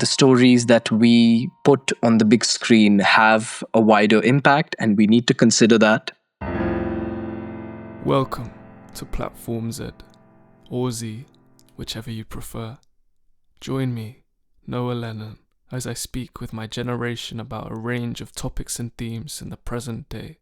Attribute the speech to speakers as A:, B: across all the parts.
A: the stories that we put on the big screen have a wider impact, and we need to consider that.
B: Welcome to Platform Z, or Z, whichever you prefer. Join me, Noah Lennon, as I speak with my generation about a range of topics and themes in the present day.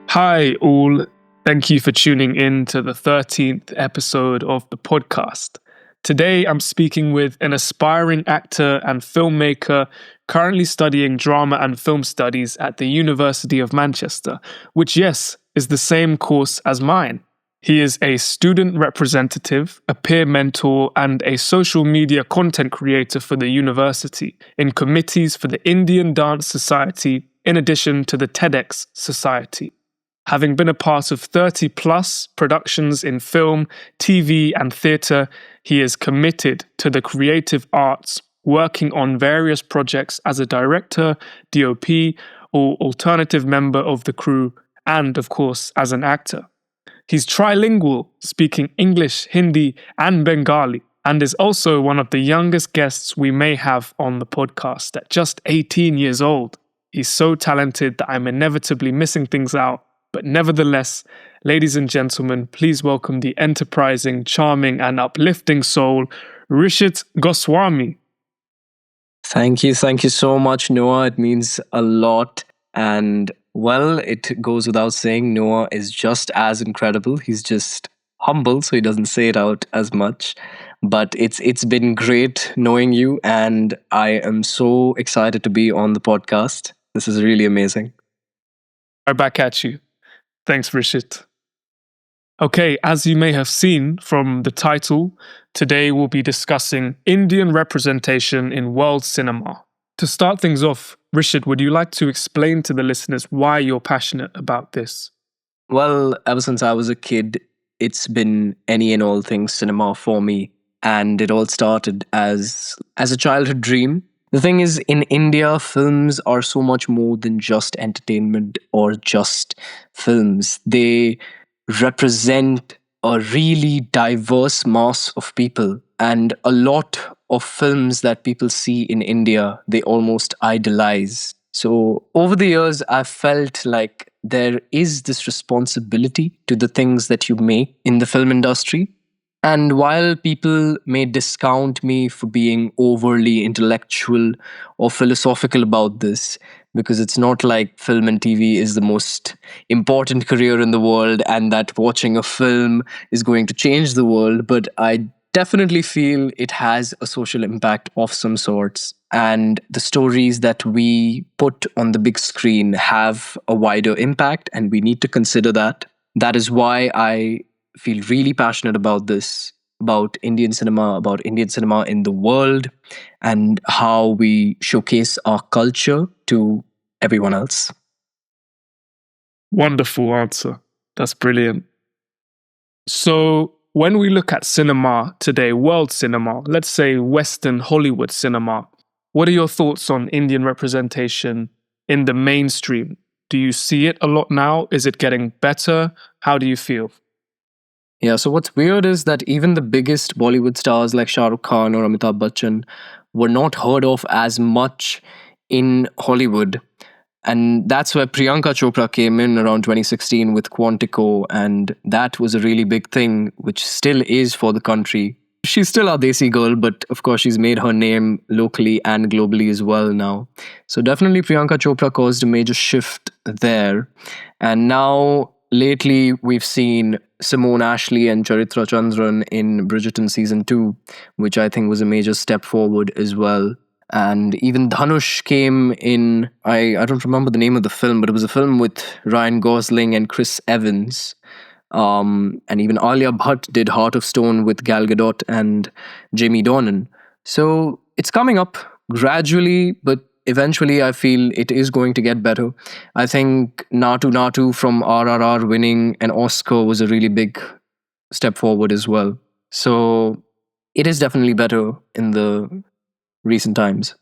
B: Hi all, thank you for tuning in to the 13th episode of the podcast. Today I'm speaking with an aspiring actor and filmmaker currently studying drama and film studies at the University of Manchester, which, yes, is the same course as mine. He is a student representative, a peer mentor, and a social media content creator for the university in committees for the Indian Dance Society, in addition to the TEDx Society. Having been a part of 30 plus productions in film, TV, and theatre, he is committed to the creative arts, working on various projects as a director, DOP, or alternative member of the crew, and of course, as an actor. He's trilingual, speaking English, Hindi, and Bengali, and is also one of the youngest guests we may have on the podcast at just 18 years old. He's so talented that I'm inevitably missing things out, but nevertheless, ladies and gentlemen, please welcome the enterprising, charming, and uplifting soul, Rishit Goswami.
A: Thank you so much, Noah. It means a lot. And well, it goes without saying, Noah is just as incredible. He's just humble, so he doesn't say it out as much. But it's been great knowing you, and I am so excited to be on the podcast. This is really amazing.
B: Right back at you. Thanks, Rishit. Okay, as you may have seen from the title, today we'll be discussing Indian representation in world cinema. To start things off, Rishit, would you like to explain to the listeners why you're passionate about this?
A: Well, ever since I was a kid, it's been any and all things cinema for me. And it all started as a childhood dream. The thing is, in India, films are so much more than just entertainment or just films. They represent a really diverse mass of people. And a lot of films that people see in India, they almost idolize. So over the years, I've felt like there is this responsibility to the things that you make in the film industry. And while people may discount me for being overly intellectual or philosophical about this, because it's not like film and TV is the most important career in the world and that watching a film is going to change the world, but I definitely feel it has a social impact of some sorts. And the stories that we put on the big screen have a wider impact, and we need to consider that. That is why I feel really passionate about this, about Indian cinema in the world, and how we showcase our culture to everyone else.
B: Wonderful answer. That's brilliant. So when we look at cinema today, world cinema, let's say Western Hollywood cinema, what are your thoughts on Indian representation in the mainstream? Do you see it a lot now? Is it getting better? How do you feel?
A: Yeah, so what's weird is that even the biggest Bollywood stars like Shah Rukh Khan or Amitabh Bachchan were not heard of as much in Hollywood. And that's where Priyanka Chopra came in around 2016 with Quantico, and that was a really big thing, which still is for the country. She's still our Desi girl, but of course she's made her name locally and globally as well now. So definitely Priyanka Chopra caused a major shift there. And now lately we've seen Simone Ashley and Charitra Chandran in Bridgerton Season 2, which I think was a major step forward as well. And even Dhanush came in, I don't remember the name of the film, but it was a film with Ryan Gosling and Chris Evans. And even Alia Bhatt did Heart of Stone with Gal Gadot and Jamie Dornan. So it's coming up gradually, but eventually I feel it is going to get better. I think Natu Natu from RRR winning an Oscar was a really big step forward as well. So it is definitely better in the recent times.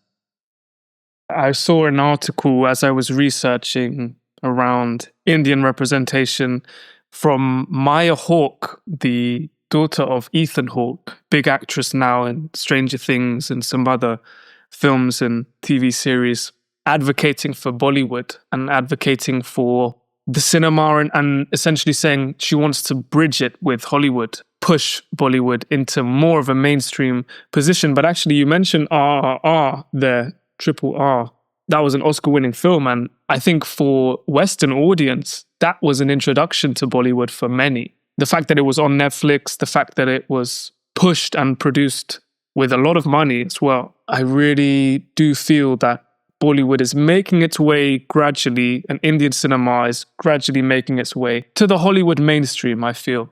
B: I saw an article as I was researching around Indian representation from Maya Hawke, the daughter of Ethan Hawke, big actress now in Stranger Things and some other films and TV series, advocating for Bollywood and advocating for the cinema and essentially saying she wants to bridge it with Hollywood, push Bollywood into more of a mainstream position. But actually, you mentioned RRR there, Triple R. That was an Oscar-winning film. And I think for Western audience, that was an introduction to Bollywood for many. The fact that it was on Netflix, the fact that it was pushed and produced with a lot of money as well. I really do feel that Bollywood is making its way gradually, and Indian cinema is gradually making its way to the Hollywood mainstream, I feel.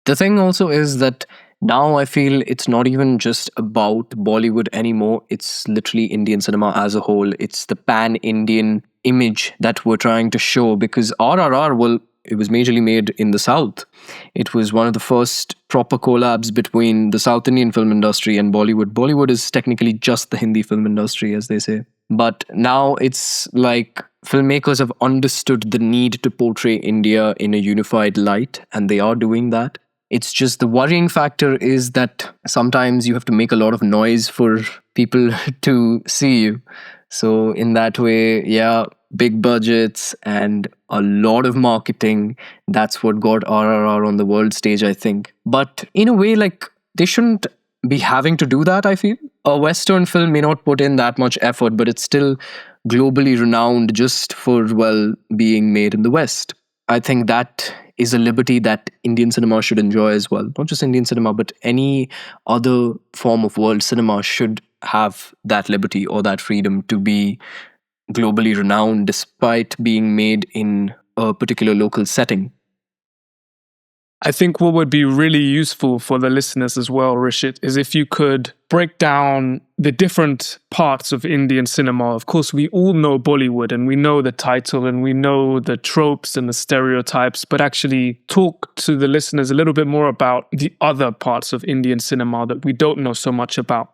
A: The thing also is that now I feel it's not even just about Bollywood anymore. It's literally Indian cinema as a whole. It's the pan-Indian image that we're trying to show, because RRR, well, it was majorly made in the South. It was one of the first proper collabs between the South Indian film industry and Bollywood. Bollywood is technically just the Hindi film industry, as they say. But now it's like filmmakers have understood the need to portray India in a unified light, and they are doing that. It's just the worrying factor is that sometimes you have to make a lot of noise for people to see you. So in that way, yeah, big budgets and a lot of marketing, that's what got RRR on the world stage, I think. But in a way, like, they shouldn't be having to do that, I feel. A Western film may not put in that much effort, but it's still globally renowned just for, well, being made in the West. I think that is a liberty that Indian cinema should enjoy as well. Not just Indian cinema, but any other form of world cinema should have that liberty or that freedom to be globally renowned despite being made in a particular local setting.
B: I think what would be really useful for the listeners as well, Rishit, is if you could break down the different parts of Indian cinema. Of course, we all know Bollywood and we know the title and we know the tropes and the stereotypes, but actually talk to the listeners a little bit more about the other parts of Indian cinema that we don't know so much about.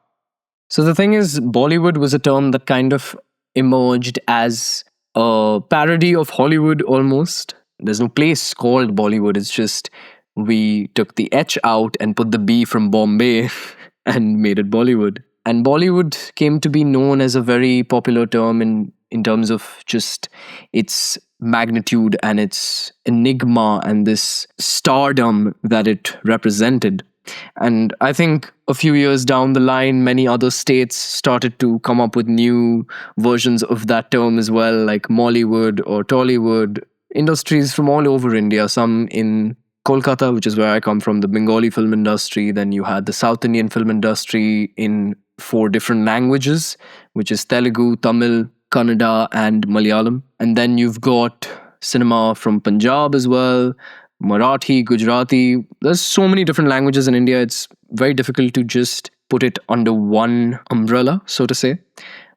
A: So the thing is, Bollywood was a term that kind of emerged as a parody of Hollywood almost. There's no place called Bollywood. It's just we took the H out and put the B from Bombay and made it Bollywood. And Bollywood came to be known as a very popular term in terms of just its magnitude and its enigma and this stardom that it represented. And I think a few years down the line, many other states started to come up with new versions of that term as well, like Mollywood or Tollywood. Industries from all over India, some in Kolkata, which is where I come from, the Bengali film industry. Then you had the South Indian film industry in 4 different languages, which is Telugu, Tamil, Kannada, and Malayalam. And then you've got cinema from Punjab as well, Marathi, Gujarati. There's so many different languages in India. It's very difficult to just put it under one umbrella, so to say.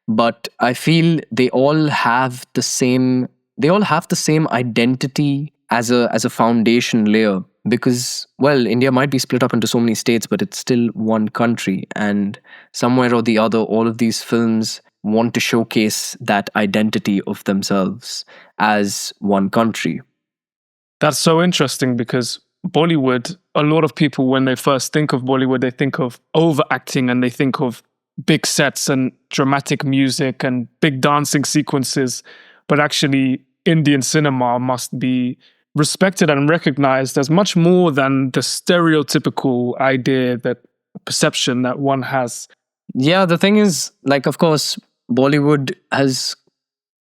A: But I feel they all have the same identity as a foundation layer, because, well, India might be split up into so many states, but it's still one country, and somewhere or the other all of these films want to showcase that identity of themselves as one country.
B: That's so interesting because Bollywood, a lot of people, when they first think of Bollywood, they think of overacting and they think of big sets and dramatic music and big dancing sequences. But actually, Indian cinema must be respected and recognized as much more than the stereotypical idea, that perception that one has.
A: Yeah, the thing is, like, of course, Bollywood has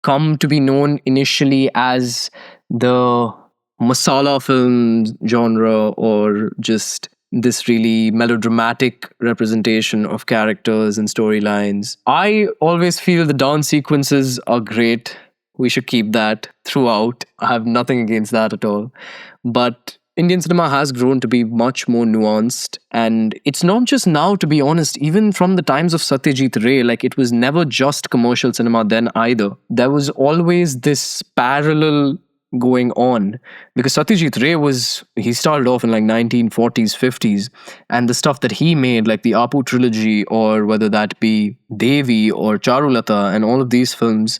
A: come to be known initially as the masala film genre, or just this really melodramatic representation of characters and storylines. I always feel the dance sequences are great. We should keep that throughout. I have nothing against that at all. But Indian cinema has grown to be much more nuanced. And it's not just now, to be honest, even from the times of Satyajit Ray, like, it was never just commercial cinema then either. There was always this parallel going on, because Satyajit Ray he started off in like 1940s, 50s, and the stuff that he made, like the Apu trilogy, or whether that be Devi or Charulata and all of these films,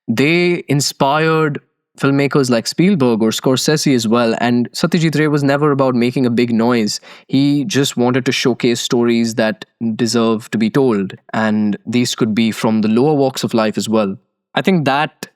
A: they inspired filmmakers like Spielberg or Scorsese as well. And Satyajit Ray was never about making a big noise. He just wanted to showcase stories that deserve to be told. And these could be from the lower walks of life as well. I think that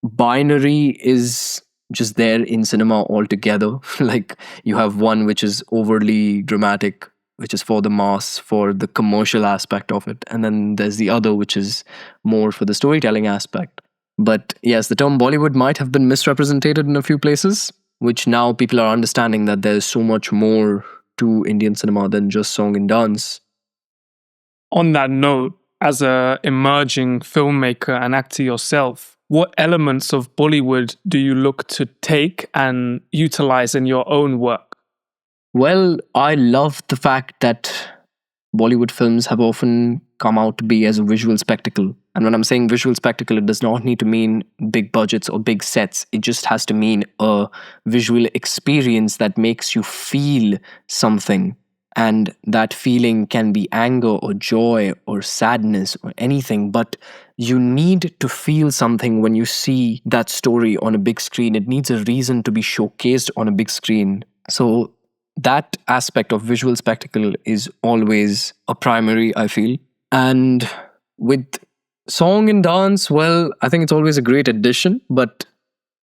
A: binary is just there in cinema altogether. Like, you have one which is overly dramatic, which is for the mass, for the commercial aspect of it. And then there's the other, which is more for the storytelling aspect. But yes, the term Bollywood might have been misrepresented in a few places, which now people are understanding that there's so much more to Indian cinema than just song and dance.
B: On that note, as a emerging filmmaker and actor yourself, what elements of Bollywood do you look to take and utilize in your own work?
A: Well, I love the fact that Bollywood films have often come out to be as a visual spectacle. And when I'm saying visual spectacle, it does not need to mean big budgets or big sets. It just has to mean a visual experience that makes you feel something. And that feeling can be anger or joy or sadness or anything. But you need to feel something when you see that story on a big screen. It needs a reason to be showcased on a big screen. So that aspect of visual spectacle is always a primary, I feel. And with song and dance, well, I think it's always a great addition, but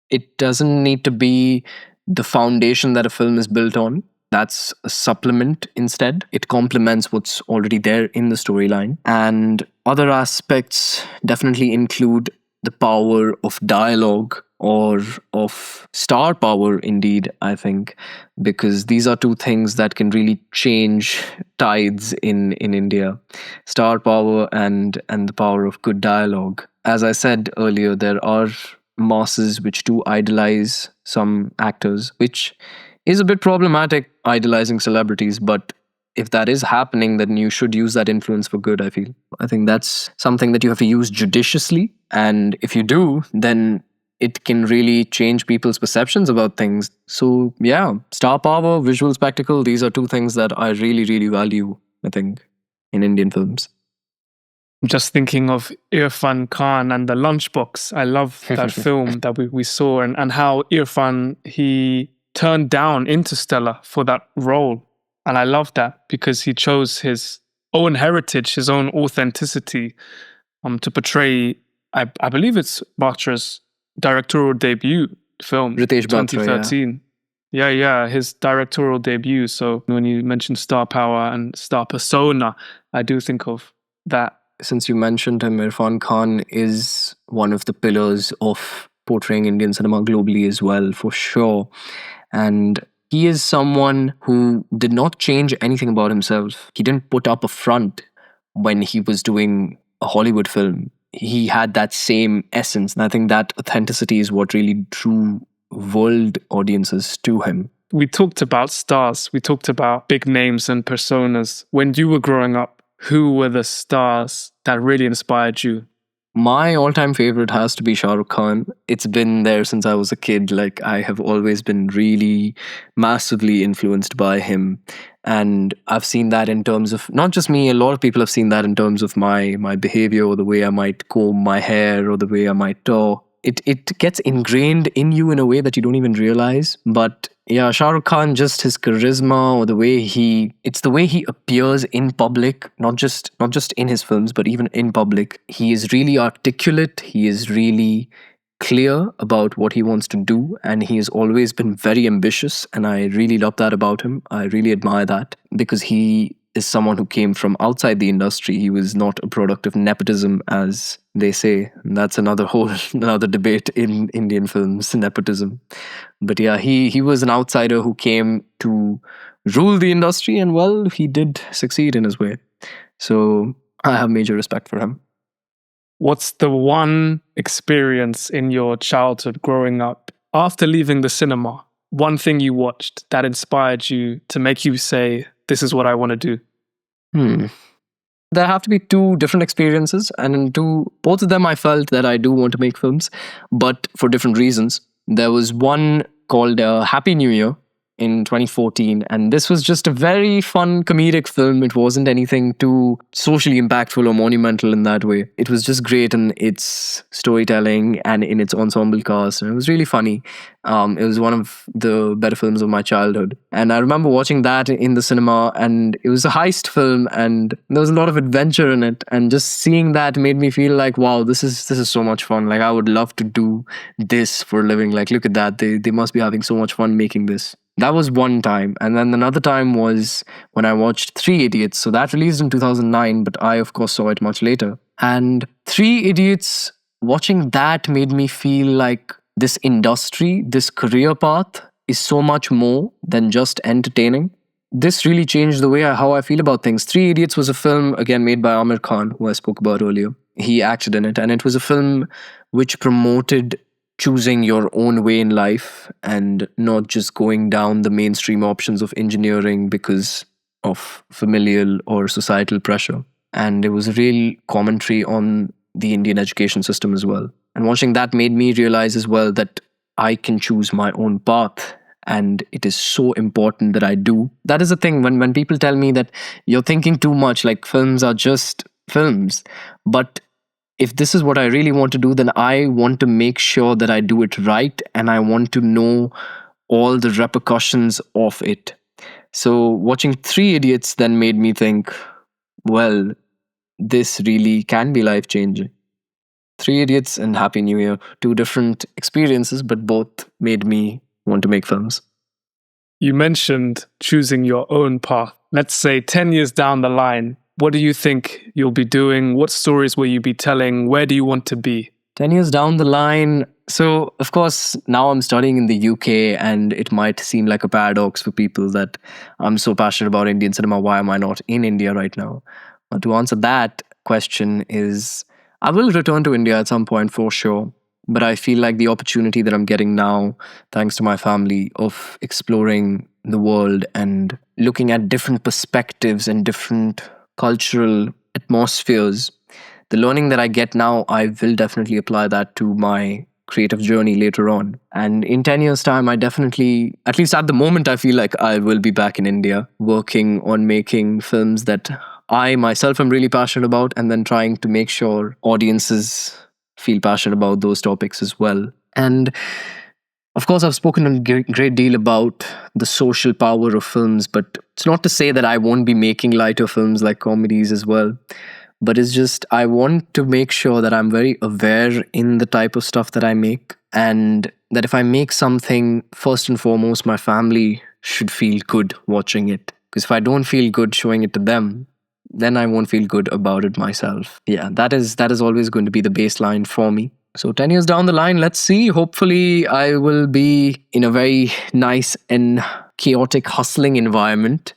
A: it doesn't need to be the foundation that a film is built on. That's a supplement instead. It complements what's already there in the storyline. And other aspects definitely include the power of dialogue or of star power, indeed, I think, because these are two things that can really change tides in India. Star power and the power of good dialogue. As I said earlier, there are masses which do idolize some actors, which is a bit problematic, idolizing celebrities, but if that is happening, then you should use that influence for good, I feel. I think that's something that you have to use judiciously. And if you do, then it can really change people's perceptions about things. So, yeah, star power, visual spectacle, these are two things that I really, really value, I think, in Indian films.
B: I'm just thinking of Irrfan Khan and the Lunchbox. I love that film that we saw and how Irrfan, he turned down Interstellar for that role. And I love that because he chose his own heritage, his own authenticity to portray, I believe it's Batra's directorial debut film,
A: Ritesh Batra,
B: 2013. Yeah, his directorial debut. So when you mentioned star power and star persona, I do think of that.
A: Since you mentioned him, Irrfan Khan is one of the pillars of portraying Indian cinema globally as well, for sure. And he is someone who did not change anything about himself. He didn't put up a front when he was doing a Hollywood film. He had that same essence. And I think that authenticity is what really drew world audiences to him.
B: We talked about stars. We talked about big names and personas. When you were growing up, who were the stars that really inspired you?
A: My all-time favorite has to be Shah Rukh Khan. It's been there since I was a kid. Like, I have always been really massively influenced by him. And I've seen that in terms of, not just me, a lot of people have seen that in terms of my behavior or the way I might comb my hair or the way I might talk. It gets ingrained in you in a way that you don't even realize. But yeah, Shah Rukh Khan, just his charisma or the way it's the way he appears in public, not just in his films, but even in public. He is really articulate. He is really clear about what he wants to do, and he has always been very ambitious, and I really love that about him. I really admire that because he is someone who came from outside the industry. He was not a product of nepotism, as they say. And that's another debate in Indian films, nepotism. But yeah, he was an outsider who came to rule the industry, and well, he did succeed in his way. So I have major respect for him.
B: What's the one experience in your childhood growing up after leaving the cinema? One thing you watched that inspired you to make you say, this is what I want to do?
A: There have to be two different experiences, and in both of them I felt that I do want to make films, but for different reasons. There was one called Happy New Year, in 2014, and this was just a very fun comedic film. It wasn't anything too socially impactful or monumental in that way. It was just great in its storytelling and in its ensemble cast, and it was really funny. It was one of the better films of my childhood, and I remember watching that in the cinema, and it was a heist film, and there was a lot of adventure in it, and just seeing that made me feel like, wow, this is so much fun. Like, I would love to do this for a living. Like, look at that, they must be having so much fun making this. That was one time. And then another time was when I watched Three Idiots. So that released in 2009, but I, of course, saw it much later. And Three Idiots, watching that made me feel like this industry, this career path is so much more than just entertaining. This really changed the way how I feel about things. Three Idiots was a film, again, made by Irrfan Khan, who I spoke about earlier. He acted in it, and it was a film which promoted choosing your own way in life and not just going down the mainstream options of engineering because of familial or societal pressure. And it was a real commentary on the Indian education system as well. And watching that made me realize as well that I can choose my own path, and it is so important that I do. That is the thing, when people tell me that you're thinking too much, like films are just films. But if this is what I really want to do, then I want to make sure that I do it right, and I want to know all the repercussions of it. So watching Three Idiots then made me think, well, this really can be life-changing. Three Idiots and Happy New Year, two different experiences, but both made me want to make films.
B: You mentioned choosing your own path. Let's say 10 years down the line, what do you think you'll be doing? What stories will you be telling? Where do you want to be?
A: 10 years down the line. So, of course, now I'm studying in the UK, and it might seem like a paradox for people that I'm so passionate about Indian cinema. Why am I not in India right now? But to answer that question is, I will return to India at some point for sure. But I feel like the opportunity that I'm getting now, thanks to my family, of exploring the world and looking at different perspectives and different cultural atmospheres, the learning that I get now, I will definitely apply that to my creative journey later on. And in 10 years' time, I definitely, at least at the moment, I feel like I will be back in India working on making films that I myself am really passionate about, and then trying to make sure audiences feel passionate about those topics as well. And of course, I've spoken a great deal about the social power of films, but it's not to say that I won't be making lighter films like comedies as well. But it's just, I want to make sure that I'm very aware in the type of stuff that I make, and that if I make something, first and foremost, my family should feel good watching it. Because if I don't feel good showing it to them, then I won't feel good about it myself. Yeah, that is always going to be the baseline for me. So 10 years down the line, let's see. Hopefully, I will be in a very nice and chaotic, hustling environment,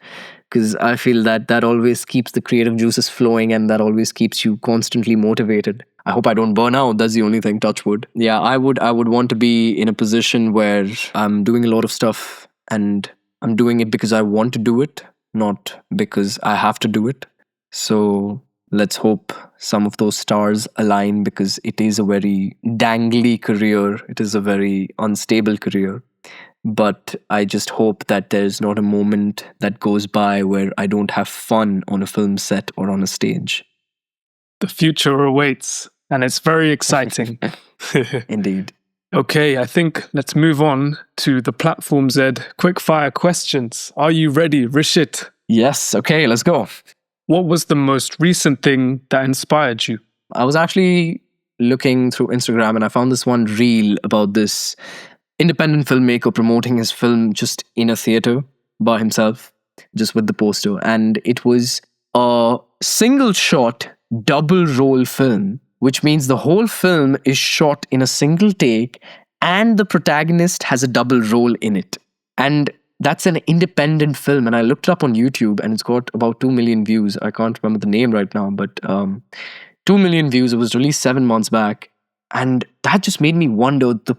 A: because I feel that always keeps the creative juices flowing, and that always keeps you constantly motivated. I hope I don't burn out. That's the only thing, touch wood. Yeah, I would want to be in a position where I'm doing a lot of stuff, and I'm doing it because I want to do it, not because I have to do it. So let's hope some of those stars align, because it is a very dangly career. It is a very unstable career. But I just hope that there's not a moment that goes by where I don't have fun on a film set or on a stage.
B: The future awaits, and it's very exciting.
A: Indeed.
B: Okay, I think let's move on to the Platform Z quickfire questions. Are you ready, Rishit?
A: Yes, okay, let's go.
B: What was the most recent thing that inspired you?
A: I was actually looking through Instagram, and I found this one reel about this independent filmmaker promoting his film just in a theater by himself, just with the poster. And it was a single shot, double roll film, which means the whole film is shot in a single take, and the protagonist has a double role in it. And that's an independent film. And I looked it up on YouTube, and it's got about 2 million views. I can't remember the name right now, but 2 million views. It was released 7 months back. And that just made me wonder, the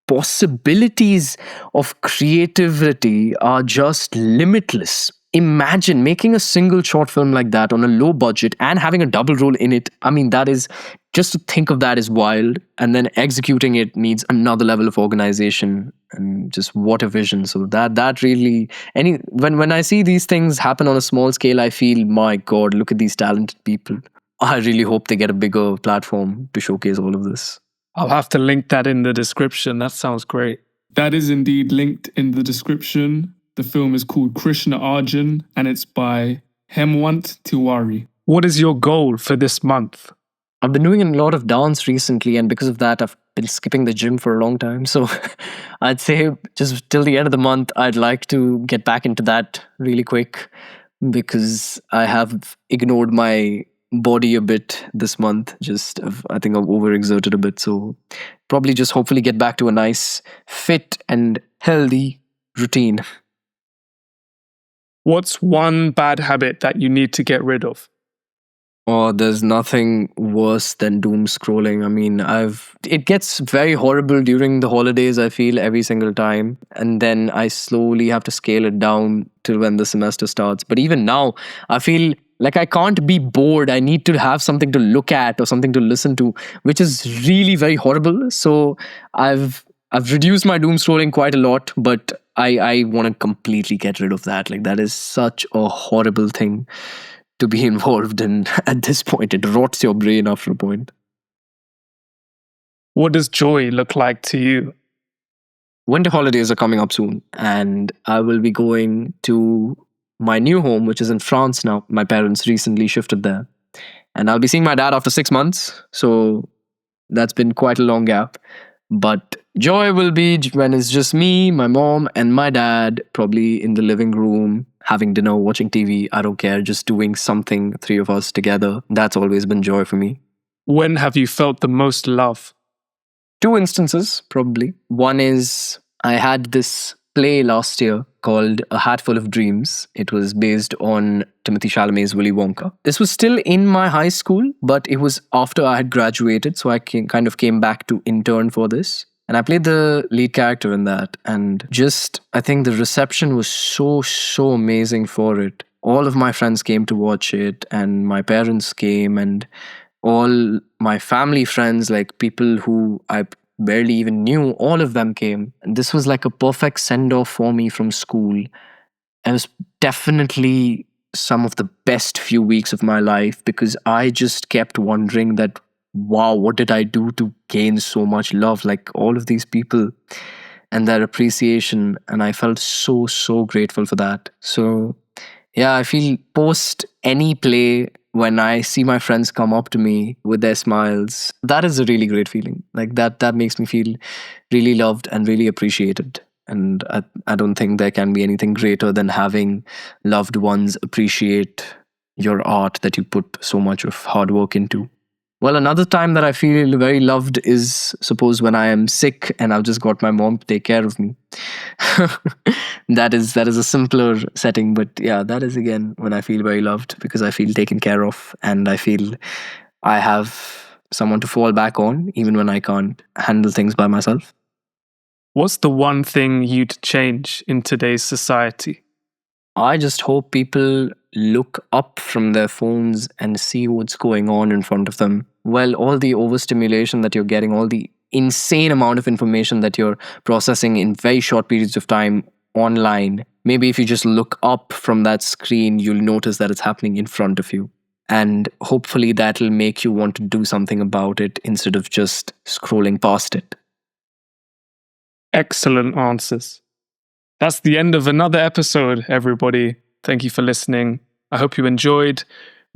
A: possibilities of creativity are just limitless. Imagine making a single short film like that on a low budget and having a double role in it. I mean, that is just to think of that is wild. And then executing it needs another level of organization, and just what a vision. So that really, when I see these things happen on a small scale, I feel, my God, look at these talented people. I really hope they get a bigger platform to showcase all of this.
B: I'll have to link that in the description. That sounds great. That is indeed linked in the description. The film is called Krishna Arjun, and it's by Hemwant Tiwari. What is your goal for this month?
A: I've been doing a lot of dance recently, and because of that, I've been skipping the gym for a long time. So I'd say just till the end of the month, I'd like to get back into that really quick, because I have ignored my body a bit this month. I think I've overexerted a bit. So probably just hopefully get back to a nice, fit, and healthy routine.
B: What's one bad habit that you need to get rid of?
A: Oh, there's nothing worse than doom scrolling. I mean, it gets very horrible during the holidays, I feel, every single time. And then I slowly have to scale it down till when the semester starts. But even now, I feel like I can't be bored. I need to have something to look at or something to listen to, which is really very horrible. So I've reduced my doom scrolling quite a lot, but I want to completely get rid of that. Like, that is such a horrible thing to be involved in. At this point, it rots your brain after a point.
B: What does joy look like to you?
A: Winter holidays are coming up soon, and I will be going to my new home, which is in France now. My parents recently shifted there, and I'll be seeing my dad after 6 months. So that's been quite a long gap. But joy will be when it's just me, my mom, and my dad, probably in the living room, having dinner, watching TV. I don't care, just doing something, three of us together. That's always been joy for me.
B: When have you felt the most love?
A: Two instances, probably. One is I had this play last year called A Hatful of Dreams. It was based on Timothy Chalamet's Willy Wonka. This was still in my high school, but it was after I had graduated, so I kind of came back to intern for this. And I played the lead character in that. And I think the reception was so amazing for it. All of my friends came to watch it, and my parents came, and all my family friends, like people who I barely even knew, all of them came. And this was like a perfect send off for me from school. It was definitely some of the best few weeks of my life, because I just kept wondering that, wow, what did I do to gain so much love? Like, all of these people and their appreciation. And I felt so grateful for that. So yeah, I feel post any play, when I see my friends come up to me with their smiles, that is a really great feeling. Like, that makes me feel really loved and really appreciated. And I don't think there can be anything greater than having loved ones appreciate your art that you put so much of hard work into. Well, another time that I feel very loved is, suppose, when I am sick and I've just got my mom to take care of me. That is a simpler setting, but yeah, that is again when I feel very loved, because I feel taken care of, and I feel I have someone to fall back on even when I can't handle things by myself.
B: What's the one thing you'd change in today's society?
A: I just hope people look up from their phones and see what's going on in front of them. Well, all the overstimulation that you're getting, all the insane amount of information that you're processing in very short periods of time online, maybe if you just look up from that screen, you'll notice that it's happening in front of you. And hopefully that'll make you want to do something about it instead of just scrolling past it.
B: Excellent answers. That's the end of another episode, everybody. Thank you for listening. I hope you enjoyed.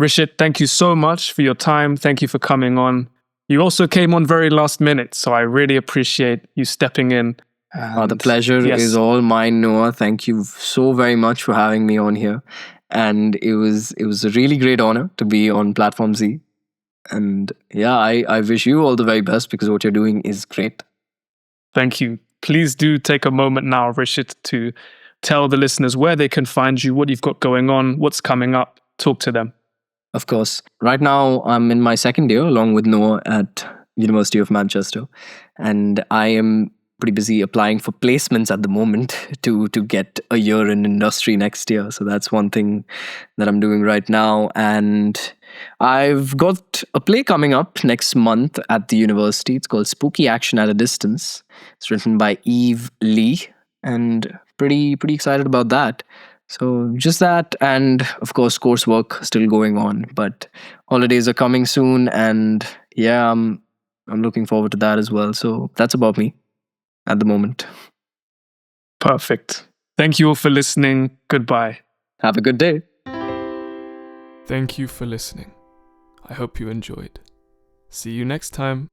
B: Rishit, thank you so much for your time. Thank you for coming on. You also came on very last minute, so I really appreciate you stepping in.
A: The pleasure is all mine, Noah. Thank you so very much for having me on here. And it was a really great honor to be on Platform Z. And yeah, I wish you all the very best, because what you're doing is great.
B: Thank you. Please do take a moment now, Rishit, to tell the listeners where they can find you, what you've got going on, what's coming up. Talk to them.
A: Of course. Right now, I'm in my second year along with Noah at University of Manchester. And I am pretty busy applying for placements at the moment to get a year in industry next year. So that's one thing that I'm doing right now. And I've got a play coming up next month at the university. It's called Spooky Action at a Distance. It's written by Eve Lee, and pretty excited about that. So just that, and of course coursework still going on, but holidays are coming soon, and yeah, I'm looking forward to that as well. So that's about me at the moment.
B: Perfect. Thank you all for listening. Goodbye.
A: Have a good day.
C: Thank you for listening. I hope you enjoyed. See you next time.